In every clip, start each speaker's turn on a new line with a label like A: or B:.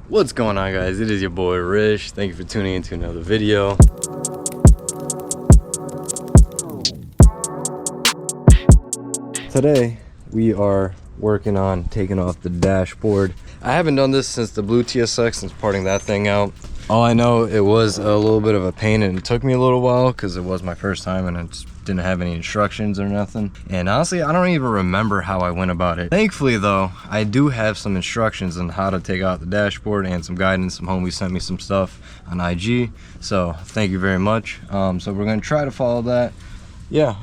A: What's going on, guys? It is your boy Rich. Thank you for tuning in to another video. Today we are working on taking off the dashboard. I haven't done this since the blue TSX, since parting that thing out. All I know, it was a little bit of a pain and it took me a little while because it was my first time and I just didn't have any instructions or nothing. And honestly, I don't even remember how I went about it. Thankfully though, I do have some instructions on how to take out the dashboard and some guidance. Some homies sent me some stuff on IG, so thank you very much. So we're gonna try to follow that. Yeah,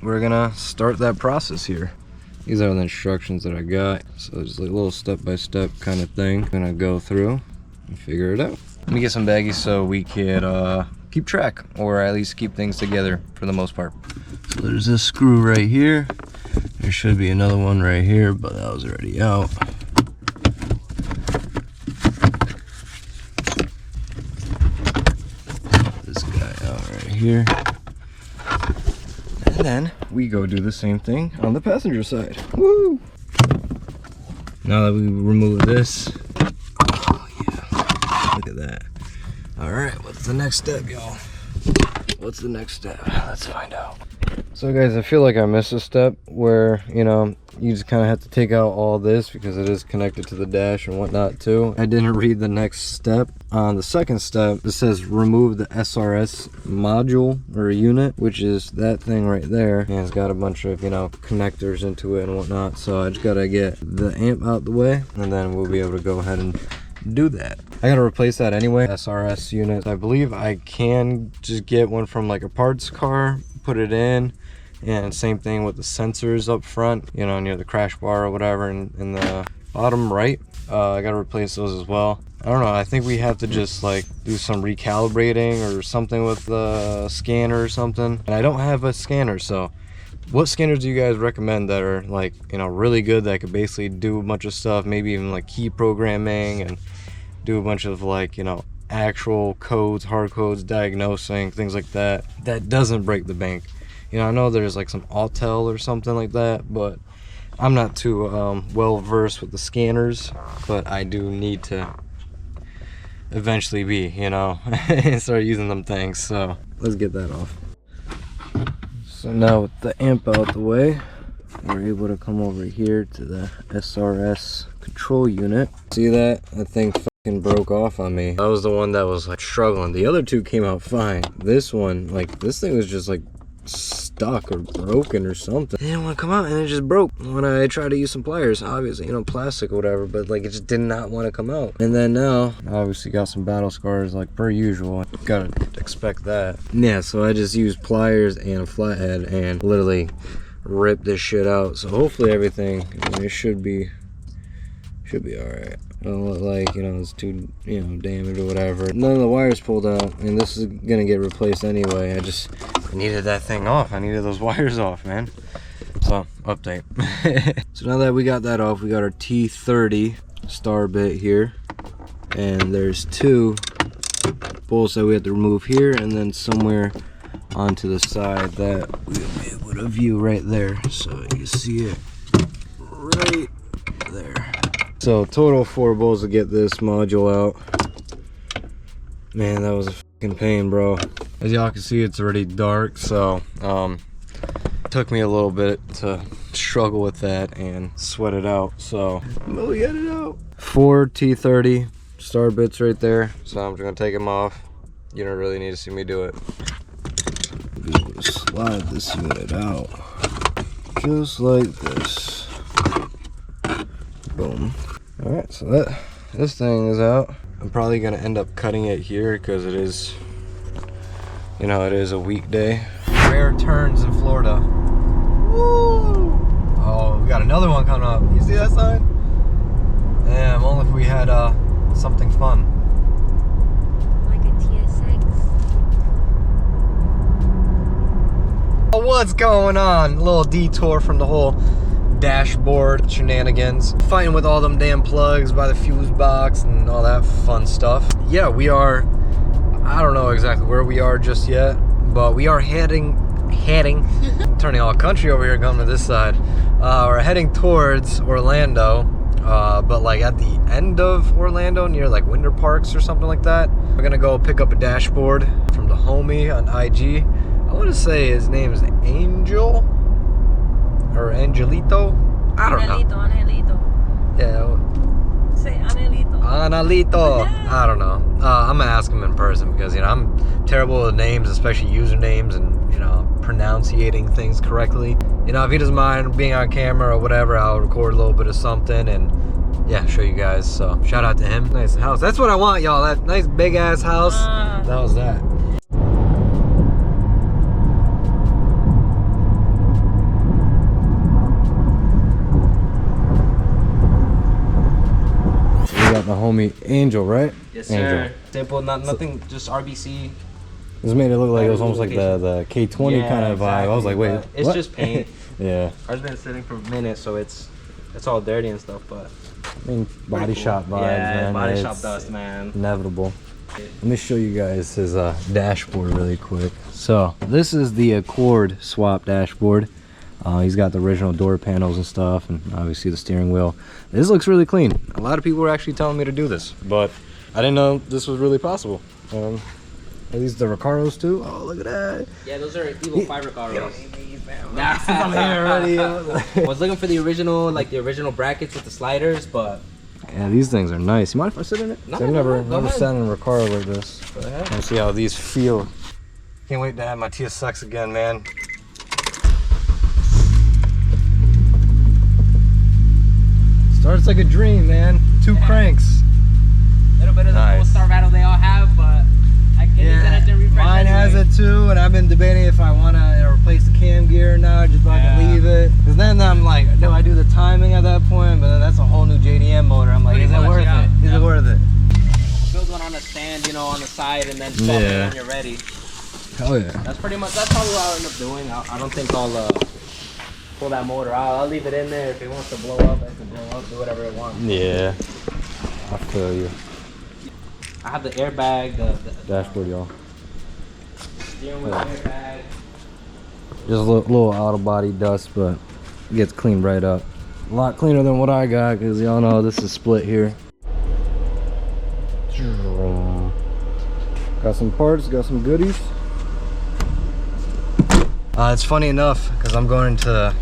A: we're gonna start that process here. These are the instructions that I got. So it's like a little step-by-step kind of thing. I'm gonna go through and figure it out. Let me get some baggies so we could keep track, or at least keep things together for the most part. So there's this screw right here. There should be another one right here, but that was already out. This guy out right here. And then we go do the same thing on the passenger side. Woo! Now that we remove this, oh yeah, look at that. All right, what's the next step, y'all? What's the next step? Let's find out. So guys, I feel like I missed a step where, you know, you just kind of have to take out all this because it is connected to the dash and whatnot too. I didn't read the next step. On the second step, it says remove the SRS module or unit, which is that thing right there. And it's got a bunch of, you know, connectors into it and whatnot. So I just gotta get the amp out the way and then we'll be able to go ahead and do that. I gotta replace that anyway. SRS unit. I believe I can just get one from like a parts car, put it in, and same thing with the sensors up front, you know, near the crash bar or whatever, in the bottom right. I gotta replace those as well. I don't know, I think we have to just like do some recalibrating or something with the scanner or something. And I don't have a scanner, so what scanners do you guys recommend that are like, you know, really good, that could basically do a bunch of stuff, maybe even like key programming and do a bunch of like, you know, actual codes, hard codes, diagnosing, things like that, that doesn't break the bank? You know, I know there's like some Autel or something like that, but I'm not too well versed with the scanners, but I do need to eventually be, you know, and start using them things. So let's get that off. So now with the amp out the way, we're able to come over here to the SRS control unit. See that? That thing fucking broke off on me. That was the one that was like struggling. The other two came out fine. This one, like, this thing was just like stuck or broken or something. It didn't want to come out and it just broke when I tried to use some pliers, obviously, you know, plastic or whatever, but like it just did not want to come out. And then now I obviously got some battle scars like per usual. Gotta expect that. Yeah, so I just used pliers and a flathead and literally ripped this shit out. So hopefully everything, I mean, it should be all right. Don't look like, you know, it's too, you know, damaged or whatever. None of the wires pulled out, and this is gonna get replaced anyway. I needed that thing off. I needed those wires off, man. So, update. So now that we got that off, we got our T30 star bit here, and there's two bolts that we have to remove here, and then somewhere onto the side that we'll be able to view right there. So you can see it right there. So total 4 bolts to get this module out. Man, that was a fucking pain, bro. As y'all can see, it's already dark, so it took me a little bit to struggle with that and sweat it out. So we got it out. 4 T30 star bits right there. So I'm just gonna take them off. You don't really need to see me do it. Be able to slide this unit out just like this. Boom. All right, so this thing is out. I'm probably gonna end up cutting it here because it is, you know, it is a weekday. Rare turns in Florida. Woo! Oh, we got another one coming up. You see that sign? Damn, only if we had something fun.
B: Like a TSX.
A: Oh, what's going on? A little detour from the whole dashboard shenanigans, fighting with all them damn plugs by the fuse box and all that fun stuff. Yeah, we are, I don't know exactly where we are just yet, but we are heading turning all country over here, coming to this side. We're heading towards Orlando. but like at the end of Orlando, near like Winter Parks or something like that. We're gonna go pick up a dashboard from the homie on IG. I want to say his name is Angel or Angelito. I don't know.
B: Angelito.
A: Yeah.
B: Say Angelito.
A: Analito. I don't know. I'm gonna ask him in person because, you know, I'm terrible with names, especially usernames, and, you know, pronunciating things correctly. You know, if he doesn't mind being on camera or whatever, I'll record a little bit of something and, yeah, show you guys. So shout out to him. Nice house. That's what I want, y'all. That nice big ass house. That was that. The homie Angel, right?
C: Yes,
A: Angel.
C: sir. Simple, nothing, just RBC.
A: This made it look like it was almost like the K20 kind of vibe. I was like, wait,
C: it's
A: what?
C: just paint.
A: Yeah.
C: Ours been sitting for a minute, so it's all dirty and stuff, but
A: I mean, body shop vibes,
C: yeah,
A: man.
C: body
A: It's
C: shop dust, man.
A: Inevitable. Let me show you guys his dashboard really quick. So this is the Accord swap dashboard. He's got the original door panels and stuff, and obviously the steering wheel. This looks really clean. A lot of people were actually telling me to do this, but I didn't know this was really possible. Are these the Recaros too? Oh, look at that.
C: Yeah, those are Evo 5 Recaros.
A: I'm here already.
C: I was looking for the original, like the original brackets with the sliders, but
A: Yeah, these things are nice. You mind if I sit in it?
C: No,
A: I've never
C: go
A: sat in a Recaro like this.
C: Go ahead.
A: Let's see how these feel. Can't wait to have my TSX again, man. Starts like a dream, man. Two cranks.
C: A little bit of the
A: Nice.
C: full star rattle they all have, but I can use that as a refresh.
A: Mine has it too, and I've been debating if I want to replace the cam gear now or just fucking leave it. Because then I'm like, do I do the timing at that point? But then that's a whole new JDM motor. I'm like, is it worth it? Is it worth it?
C: Build one on a stand, you know, on the side, and then swap it when you're ready.
A: Hell yeah.
C: That's pretty much, that's probably what I'll end up doing. I don't think I'll pull that motor out. I'll leave it in there. If it wants to blow up, it can blow up, do whatever it wants.
A: Yeah. I feel you.
C: I have the airbag, the
A: Dashboard, y'all.
C: steering wheel airbag.
A: Just a little out of body dust, but it gets cleaned right up. A lot cleaner than what I got, because y'all know this is split here. Got some parts, got some goodies. It's funny enough, because I'm going to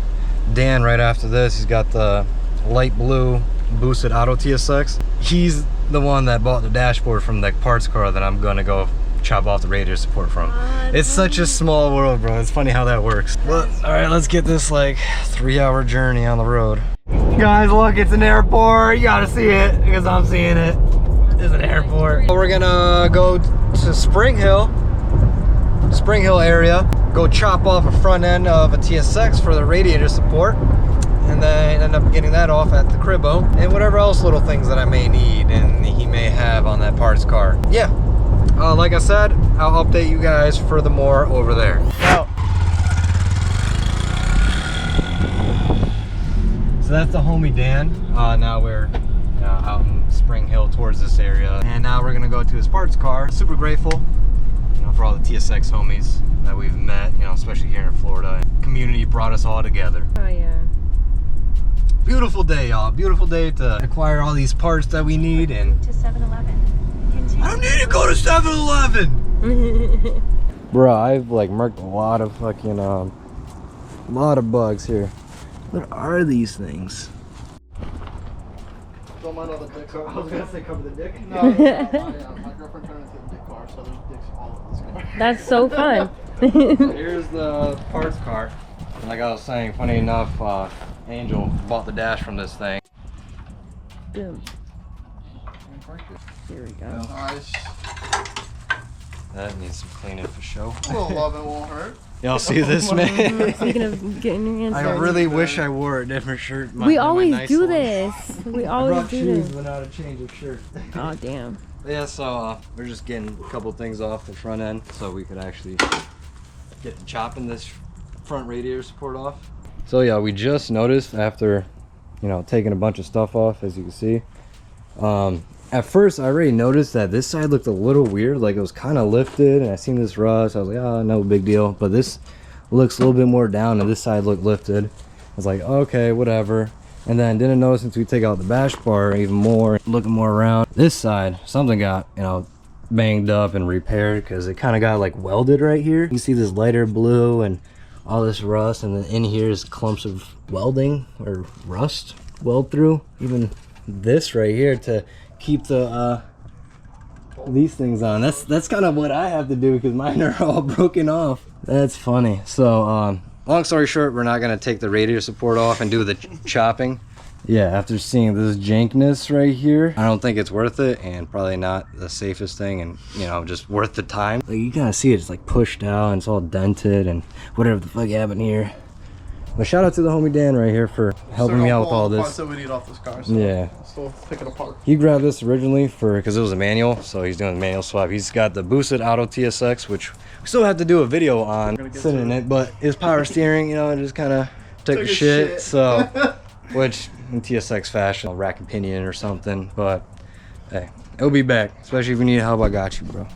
A: Dan right after this. He's got the light blue boosted auto TSX. He's the one that bought the dashboard from the parts car that I'm gonna go chop off the radiator support from. It's such a small world, bro. It's funny how that works. But all right, let's get this like 3-hour journey on the road. Guys, look, it's an airport. You gotta see it because I'm seeing it. It's an airport. We're gonna go to Spring Hill area, go chop off a front end of a TSX for the radiator support, and then end up getting that off at the cribbo, and whatever else little things that I may need and he may have on that parts car. Yeah, like I said, I'll update you guys furthermore over there. Now, so that's the homie Dan. Now we're out in Spring Hill towards this area, and now we're gonna go to his parts car. Super grateful, you know, for all the TSX homies that we've met, you know, especially here in Florida. Community brought us all together.
B: Oh yeah.
A: Beautiful day, y'all. Beautiful day to acquire all these parts that we need. And
B: To 7-Eleven.
A: I don't need to go to 7-Eleven. Bro, I've like marked a lot of fucking lot of bugs here. What are these things?
D: Don't mind all the dicks. I was gonna say cover the dick. No, my girlfriend turned into a dick car, so there's dicks all over this car.
B: That's so fun.
A: Here's the parts car. And like I was saying, funny enough, Angel bought the dash from this thing.
B: Boom. Here we go.
D: Nice.
A: That needs some cleaning for show.
D: A little love and won't hurt.
A: Y'all see this, man?
B: Speaking of getting your hands
A: I
B: dirty.
A: really wish I wore a different shirt.
B: We always do this. We always do
A: shoes
B: this.
A: without a change of shirt.
B: Oh damn.
A: Yeah, so we're just getting a couple things off the front end so we could actually get to chopping this front radiator support off. So yeah, we just noticed after, you know, taking a bunch of stuff off, as you can see. At first, I already noticed that this side looked a little weird, like it was kind of lifted, and I seen this rust. I was like, oh, no big deal. But this looks a little bit more down, and this side looked lifted. I was like, okay, whatever. And then didn't notice until we take out the bash bar even more, looking more around this side, something got, you know, banged up and repaired because it kind of got like welded right here. You see this lighter blue and all this rust, and then in here is clumps of welding or rust weld through. Even this right here to keep the these things on. That's kind of what I have to do because mine are all broken off. That's funny. So long story short, we're not gonna take the radiator support off and do the chopping. Yeah, after seeing this jankness right here, I don't think it's worth it, and probably not the safest thing, and you know, just worth the time. Like, you gotta see it's like pushed out and it's all dented and whatever the fuck happened here. But shout out to the homie Dan right here for helping me out with all this.
D: Parts that we need off this car, so
A: yeah,
D: still pick it apart.
A: He grabbed this originally because it was a manual, so he's doing the manual swap. He's got the boosted auto TSX, which we still have to do a video on sitting in it, but his power steering, you know, it just kind of took a shit. So, which in TSX fashion, I'll rack a pinion or something, but hey, it'll be back. Especially if you need help, I got you, bro.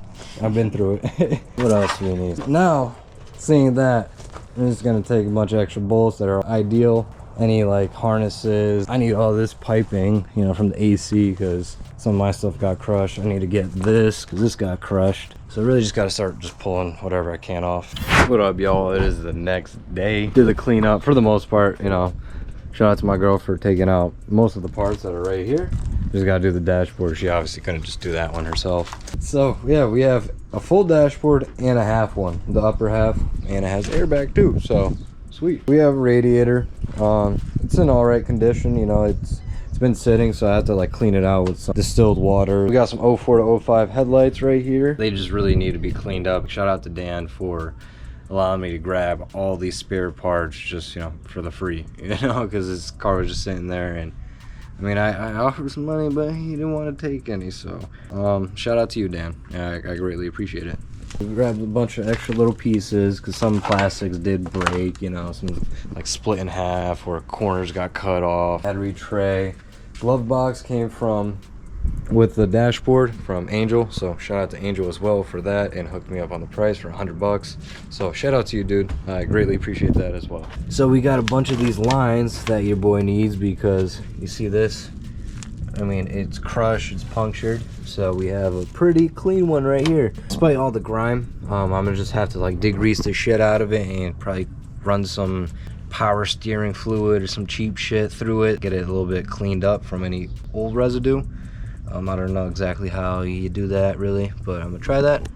A: I've been through it. What else do we need? Now, seeing that, I'm just gonna take a bunch of extra bolts that are ideal. Any like harnesses. I need all this piping, you know, from the AC because some of my stuff got crushed. I need to get this because this got crushed. So I really just gotta start just pulling whatever I can off. What up, y'all? It is the next day. Did the cleanup for the most part, you know. Shout out to my girl for taking out most of the parts that are right here. Just gotta do the dashboard. She obviously couldn't just do that one herself. So yeah, we have a full dashboard and a half one, the upper half, and it has airbag too, so sweet. We have a radiator. It's in all right condition, you know. It's been sitting, so I have to like clean it out with some distilled water. We got some 04 to 05 headlights right here. They just really need to be cleaned up. Shout out to Dan for allowing me to grab all these spare parts just, you know, for the free, you know, because his car was just sitting there. And I mean, I offered some money, but he didn't want to take any. So shout out to you, Dan. I greatly appreciate it. We grabbed a bunch of extra little pieces because some plastics did break, you know, some like split in half or corners got cut off. Battery tray. Glove box came from with the dashboard from Angel, so shout out to Angel as well for that, and hooked me up on the price for $100. So shout out to you, dude. I greatly appreciate that as well. So we got a bunch of these lines that your boy needs because you see this, I mean, it's crushed, it's punctured, so we have a pretty clean one right here. Despite all the grime, I'm gonna just have to like degrease the shit out of it and probably run some power steering fluid or some cheap shit through it, get it a little bit cleaned up from any old residue. I don't know exactly how you do that really, but I'm gonna try that.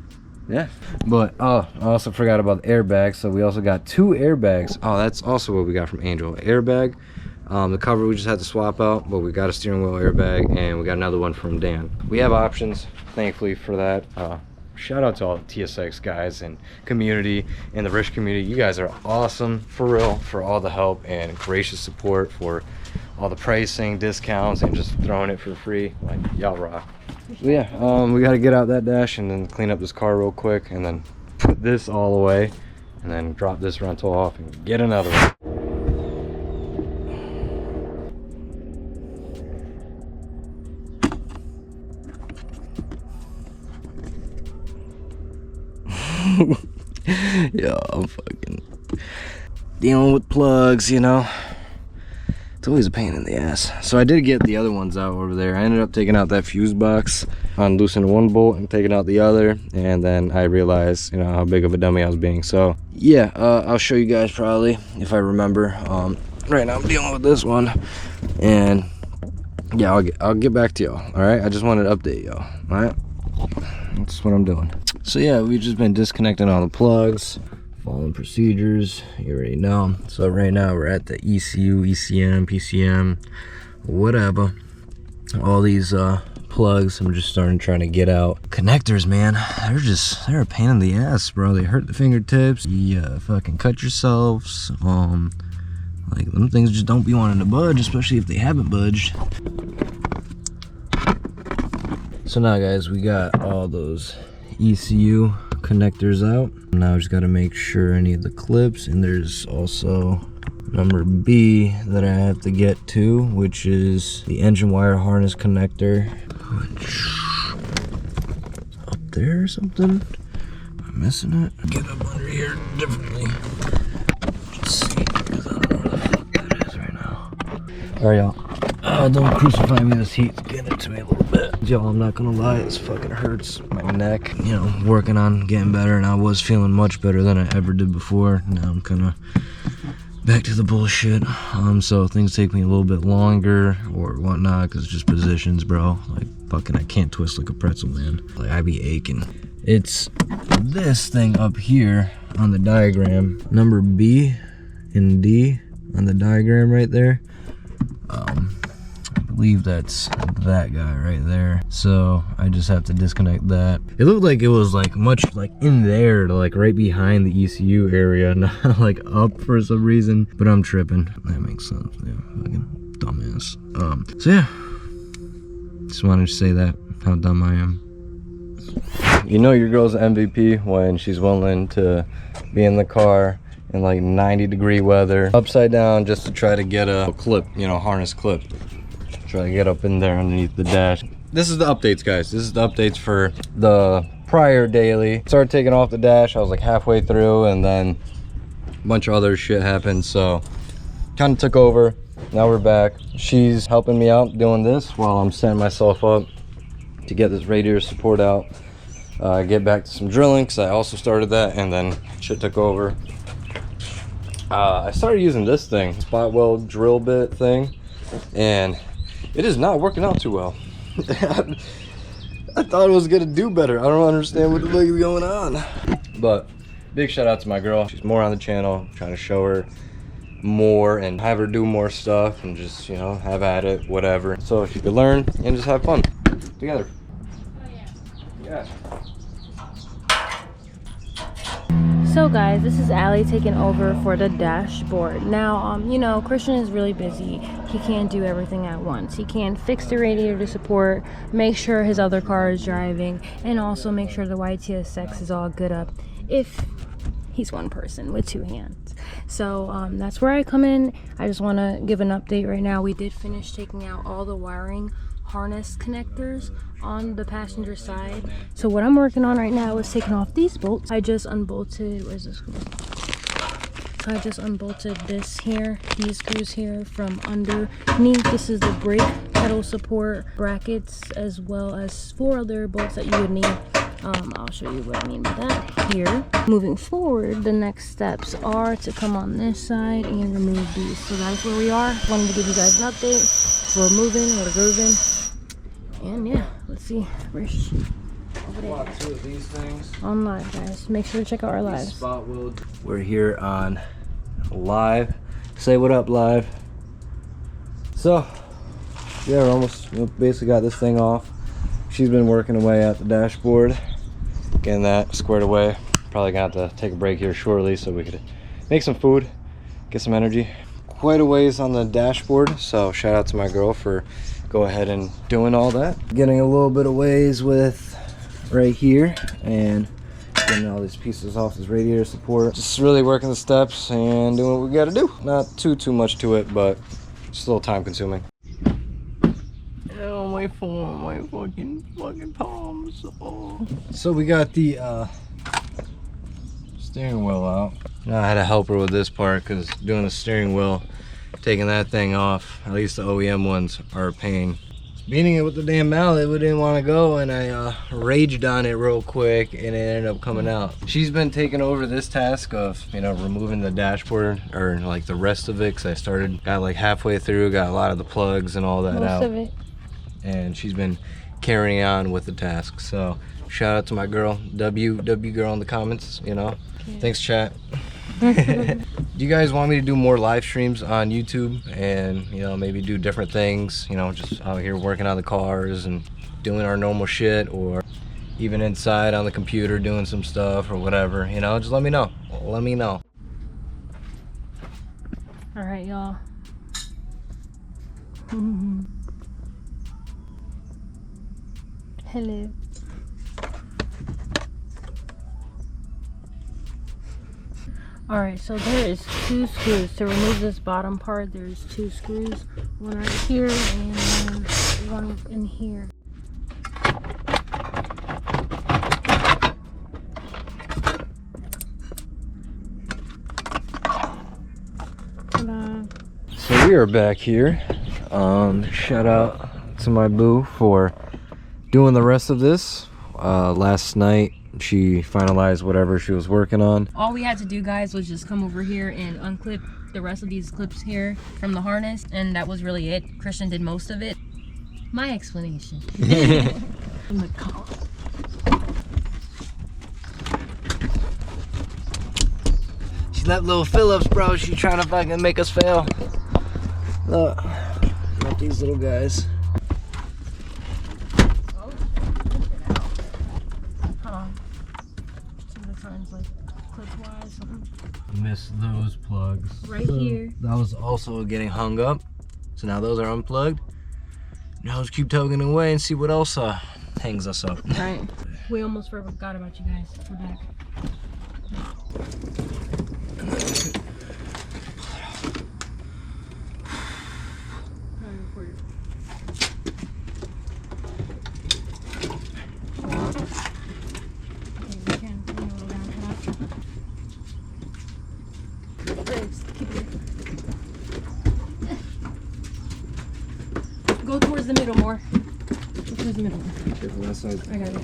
A: Yeah. But I also forgot about the airbags, so we also got 2 airbags. Oh, that's also what we got from Angel. Airbag. The cover we just had to swap out, but we got a steering wheel airbag, and we got another one from Dan. We have options, thankfully, for that. Shout out to all the TSX guys and community and the Rich community. You guys are awesome, for real, for all the help and gracious support, for all the pricing, discounts, and just throwing it for free. Like, y'all rock. So yeah, we got to get out that dash and then clean up this car real quick, and then put this all away, and then drop this rental off and get another one. Yeah, I'm fucking dealing with plugs, you know. It's always a pain in the ass. So I did get the other ones out over there. I ended up taking out that fuse box, unloosening one bolt and taking out the other, and then I realized, you know, how big of a dummy I was being. So yeah, I'll show you guys probably if I remember. Right now I'm dealing with this one, and yeah, I'll get back to y'all. All right, I just wanted to update y'all. All right, that's what I'm doing. So yeah, we've just been disconnecting all the plugs, following procedures, you already know. So right now we're at the ECU, ECM, PCM, whatever. All these plugs, I'm just trying to get out. Connectors, man, they're a pain in the ass, bro. They hurt the fingertips. You fucking cut yourselves. Like, them things just don't be wanting to budge, especially if they haven't budged. So now, guys, we got all those ECU connectors out. Now I just got to make sure any of the clips, and there's also number B that I have to get to, which is the engine wire harness connector. Up there or something? Am I missing it? Get up under here differently. Just see, because I don't know where the fuck that is right now. Alright, y'all. Don't crucify me, this heat's getting to me a little bit. Y'all, I'm not gonna lie, this fucking hurts my neck. You know, working on getting better, and I was feeling much better than I ever did before. Now I'm kinda back to the bullshit. So things take me a little bit longer or whatnot, because it's just positions, bro. Like, fucking, I can't twist like a pretzel, man. Like, I be aching. It's this thing up here on the diagram, number B and D on the diagram right there. I believe that's that guy right there. So I just have to disconnect that. It looked like it was like much like in there, like right behind the ECU area, not like up for some reason, but I'm tripping. That makes sense. Yeah, fucking dumbass. So yeah, just wanted to say that, how dumb I am. You know your girl's MVP when she's willing to be in the car in like 90-degree weather, upside down, just to try to get a clip, you know, harness clip. Try to get up in there underneath the dash. This is the updates, guys. This is the updates for the prior daily. Started taking off the dash, I was like halfway through, and then a bunch of other shit happened, so kind of took over. Now we're back. She's helping me out doing this while I'm setting myself up to get this radiator support out. Get back to some drilling, because I also started that, and then shit took over. I started using this thing, spot weld drill bit thing, and it is not working out too well. I thought it was gonna do better. I don't understand what the fuck is going on. But big shout out to my girl. She's more on the channel, trying to show her more and have her do more stuff and just, you know, have at it, whatever. So she could learn and just have fun together. Oh yeah.
B: So guys, this is Allie taking over for the dashboard. Now, you know, Christian is really busy. He can't do everything at once. He can't fix the radiator support, make sure his other car is driving, and also make sure the YTSX is all good up if he's one person with two hands. So that's where I come in. I just want to give an update right now. We did finish taking out all the wiring harness connectors on the passenger side. So what I'm working on right now is taking off these bolts. I just unbolted, where's this? So I just unbolted this here, these screws here from underneath. This is the brake pedal support brackets, as well as 4 other bolts that you would need. I'll show you what I mean by that here. Moving forward, the next steps are to come on this side and remove these. So that's where we are. Wanted to give you guys an update. We're moving, we're grooving. And yeah, let's see. Where's over there?
A: Two of these things
B: On live, guys. Make sure to check out our lives.
A: Spot weld. We're here on live. Say what up, live. So yeah, we're almost basically got this thing off. She's been working away at the dashboard, getting that squared away. Probably gonna have to take a break here shortly so we could make some food, get some energy. Quite a ways on the dashboard, so shout out to my girl for go ahead and doing all that. Getting a little bit of ways with right here and getting all these pieces off this radiator support. Just really working the steps and doing what we gotta do. Not too much to it, but just a little time consuming. Oh, my phone, my fucking palms. Oh. So we got the steering wheel out. Now I had to help her with this part because doing the steering wheel, taking that thing off, at least the OEM ones, are a pain. Beating it with the damn mallet, we didn't want to go, and I raged on it real quick, and it ended up coming out. She's been taking over this task of, you know, removing the dashboard, or like the rest of it, because I got like halfway through, got a lot of the plugs and all that
B: Most
A: out.
B: of it.
A: And she's been carrying on with the task. So shout out to my girl, W girl in the comments, you know. Okay. Thanks, chat. Do you guys want me to do more live streams on YouTube and, you know, maybe do different things, you know, just out here working on the cars and doing our normal shit, or even inside on the computer doing some stuff or whatever, you know? Just let me know. Let me know.
B: All right, y'all. Hello. Alright, so there is 2 screws. To remove this bottom part, there's 2 screws. One right here and one in here. Ta-da.
A: So we are back here Shout out to my boo for doing the rest of this. Last night she finalized whatever she was working on.
B: All we had to do, guys, was just come over here and unclip the rest of these clips here from the harness, and that was really it. Christian did most of it. My explanation.
A: She's that little Phillips, bro. She's trying to fucking make us fail. Look, not these little guys. Missed those plugs.
B: Right here.
A: That was also getting hung up. So now those are unplugged. Now let's keep tugging away and see what else hangs us up.
B: Right. We almost forgot about you guys. We're back. Go towards the middle more. Go towards the middle.
A: Careful that side.
B: I got it.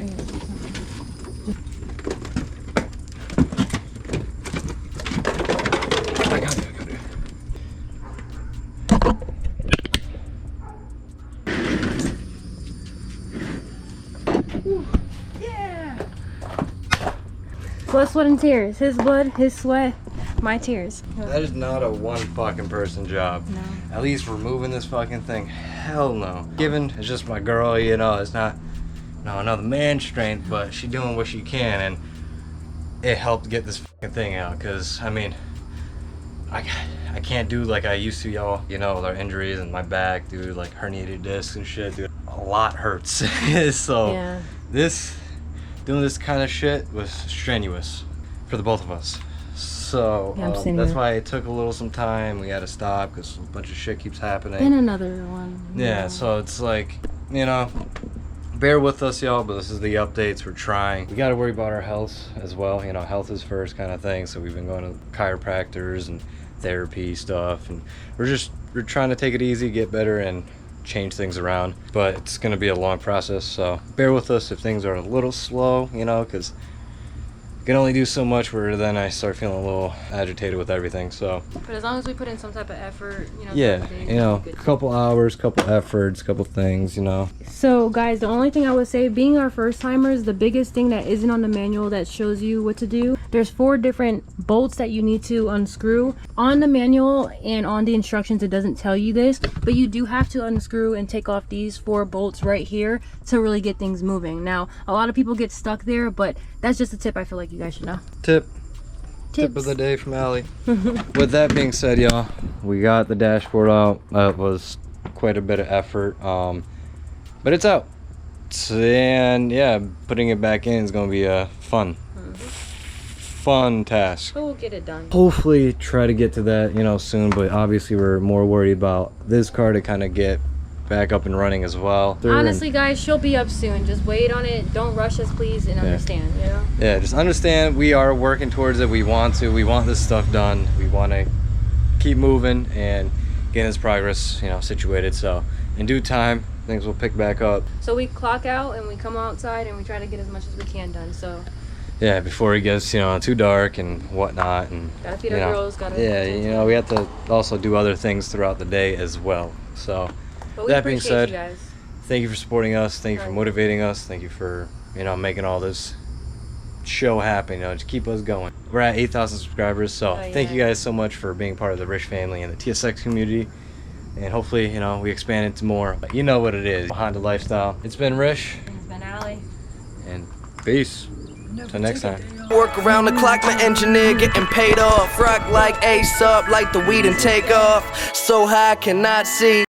A: I got it.
B: Yeah! Blood, sweat, and tears. His blood, his sweat, my tears.
A: That is not a one fucking person job.
B: No.
A: At least removing this fucking thing. Hell no. Given it's just my girl, you know, it's not another man's strength, but she doing what she can, and it helped get this fucking thing out. Cause I mean, I can't do like I used to, y'all. You know, with our injuries and my back, dude, like herniated discs and shit, dude. A lot hurts. So
B: Yeah.
A: doing this kind of shit was strenuous for the both of us. So
B: Yeah,
A: that's why it took some time. We had to stop because a bunch of shit keeps happening.
B: Then another one.
A: Yeah, so it's like, you know, bear with us, y'all, but this is the updates. We're trying. We got to worry about our health as well. You know, health is first kind of thing. So we've been going to chiropractors and therapy stuff, and we're trying to take it easy, get better, and change things around. But it's going to be a long process, so bear with us if things are a little slow, you know, because can only do so much where then I start feeling a little agitated with everything. So
B: But as long as we put in some type of effort, you know.
A: yeah, you know, a couple hours, couple efforts, couple things, you know.
B: So guys, the only thing I would say, being our first timers, the biggest thing that isn't on the manual that shows you what to do, there's 4 different bolts that you need to unscrew. On the manual and on the instructions it doesn't tell you this, but you do have to unscrew and take off these 4 bolts right here to really get things moving. Now a lot of people get stuck there, but that's just a tip I feel like you guys should know.
A: Tip
B: Tips.
A: of the day from Allie. With that being said, y'all, we got the dashboard out. It was quite a bit of effort, but it's out. And yeah, putting it back in is going to be a fun task.
B: But we'll get it done.
A: Hopefully try to get to that, you know, soon, but obviously we're more worried about this car to kind of get back up and running as well.
B: Honestly, guys, she'll be up soon. Just wait on it. Don't rush us, please, and understand, you know?
A: Yeah, just understand we are working towards it. We want this stuff done. We want to keep moving and getting this progress, you know, situated. So in due time, things will pick back up.
B: So we clock out and we come outside and we try to get as much as we can done. So
A: yeah, before it gets, you know, too dark and whatnot, and
B: gotta feed our girls. Gotta
A: you know, we have to also do other things throughout the day as well. So
B: but we
A: that being said,
B: you guys.
A: Thank you for supporting us. Thank you for motivating us. Thank you for, you know, making all this show happen, you know, to keep us going. We're at 8,000 subscribers, so thank you guys so much for being part of the Rich family and the TSX community. And hopefully, you know, we expand into more. But you know what it is, Honda lifestyle. It's been Rich.
B: It's been Allie.
A: And peace. Till next time.
E: Work around the clock, my engineer getting paid off. Rock like Ace up, like the weed and take off. So high, cannot see.